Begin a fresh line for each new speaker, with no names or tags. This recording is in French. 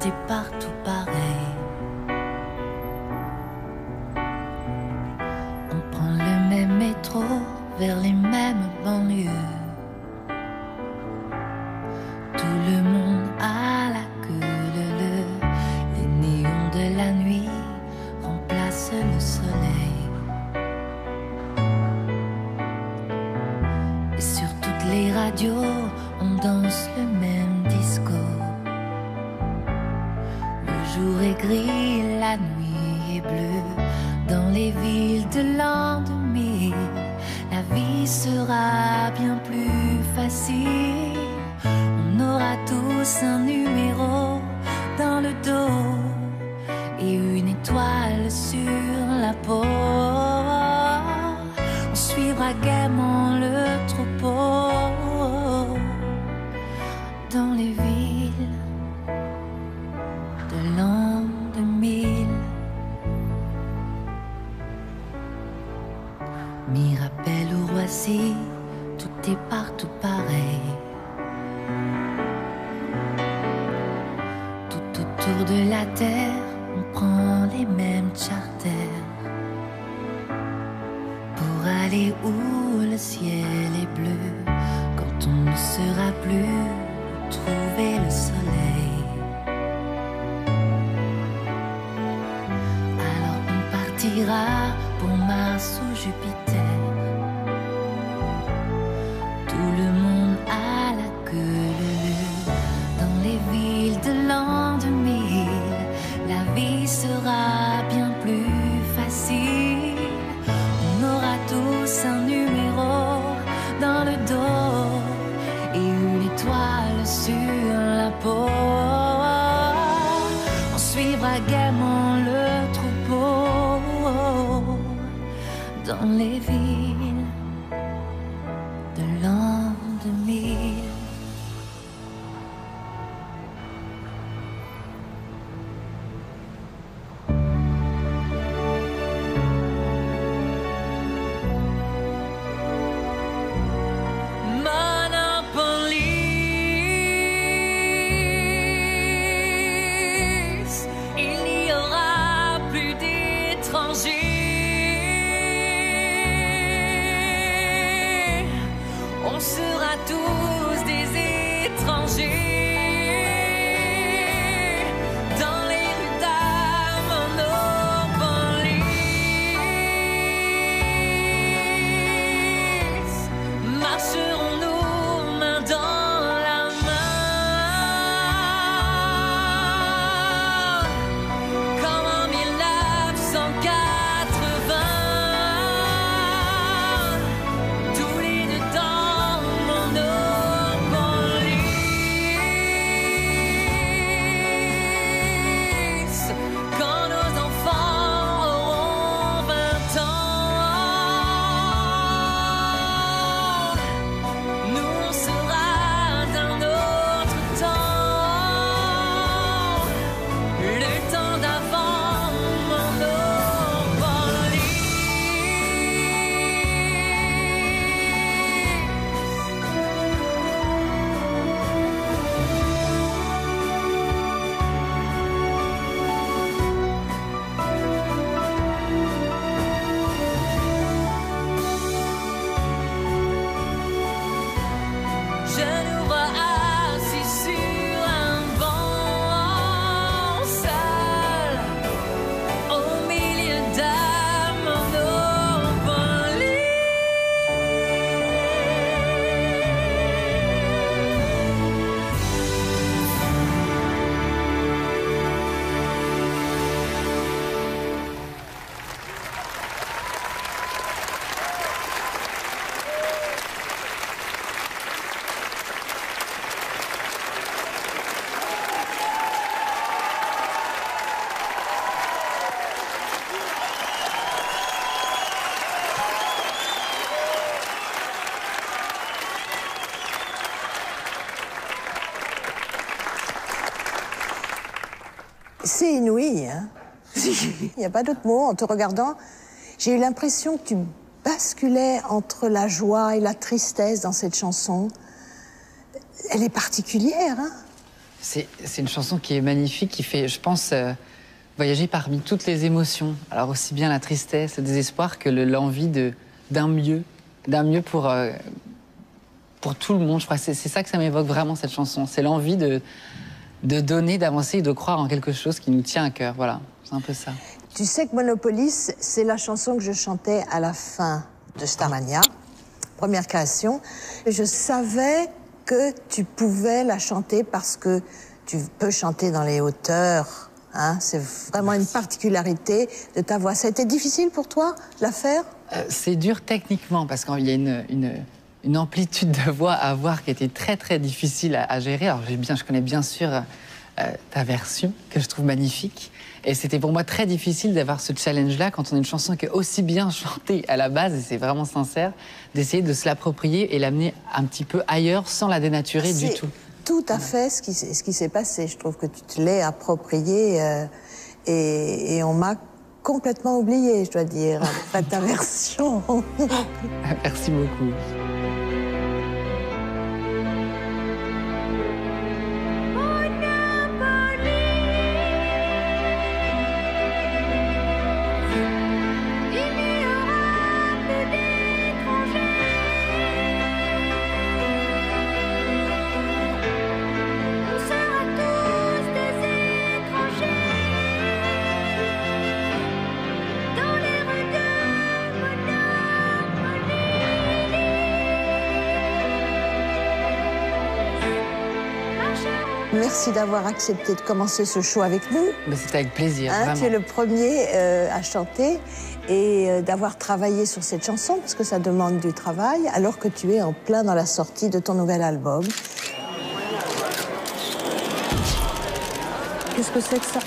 est partout pareil. On prend le même métro vers les mêmes banlieues. Tout le monde à la queue leu. Les néons de la nuit remplacent le soleil. Et sur toutes les radios, on danse le même disco. Le jour est gris, la nuit est bleue. Dans les villes de l'an 2000, la vie sera bien plus facile. On aura tous un numéro dans le dos et une étoile sur la peau. On suivra gaiement le troupeau dans les villes de l'an 2000. Mirabel ou Roissy, tout est partout pareil. Tout autour de la terre, on prend les mêmes charters pour aller où le ciel est bleu. Quand on ne sera plus où trouver le soleil, alors on partira pour Mars ou Jupiter. Tout le monde à la queue leu. Dans les villes de l'an 2000, la vie sera bien plus facile. On aura tous un numéro dans le dos et une étoile sur la peau. On suivra gaiement le troupeau dans les villes de l'an 2000.
On sera tous des étrangers dans les rues d'Armonopolis. Marcherons-nous main dans la main comme en 1980, tous les deux dans Monopolis. Quand nos enfants auront 20 ans, nous on sera d'un autre temps, le temps d'avant Monopolis. Je nous vois assis sur un banc, seul au milieu d'Armonopolis.
C'est inouï, hein. Il n'y a pas d'autre mot. En te regardant, j'ai eu l'impression que tu basculais entre la joie et la tristesse dans cette chanson. Elle est particulière, hein.
C'est une chanson qui est magnifique, qui fait, je pense, voyager parmi toutes les émotions. Alors aussi bien la tristesse, le désespoir que l'envie d'un mieux pour tout le monde. Je crois que c'est ça que ça m'évoque vraiment, cette chanson. C'est l'envie de donner, d'avancer et de croire en quelque chose qui nous tient à cœur. Voilà, c'est un peu ça.
Tu sais que Monopolis, c'est la chanson que je chantais à la fin de Starmania, première création. Je savais que tu pouvais la chanter parce que tu peux chanter dans les hauteurs. Hein, c'est vraiment une particularité de ta voix. Ça a été difficile pour toi, de la faire?
C'est dur techniquement parce qu'il y a une amplitude de voix à avoir qui était très très difficile à gérer. Alors je connais bien sûr ta version que je trouve magnifique. Et c'était pour moi très difficile d'avoir ce challenge-là quand on a une chanson qui est aussi bien chantée à la base, et c'est vraiment sincère, d'essayer de se l'approprier et l'amener un petit peu ailleurs sans la dénaturer du tout.
Tout à fait ce qui s'est passé. Je trouve que tu te l'es approprié et on m'a complètement oublié, je dois dire, après ta version.
Merci beaucoup.
Merci d'avoir accepté de commencer ce show avec nous.
C'était avec plaisir,
hein,
vraiment.
tu es le premier à chanter et d'avoir travaillé sur cette chanson, parce que ça demande du travail, alors que tu es en plein dans la sortie de ton nouvel album. Qu'est-ce que c'est que ça?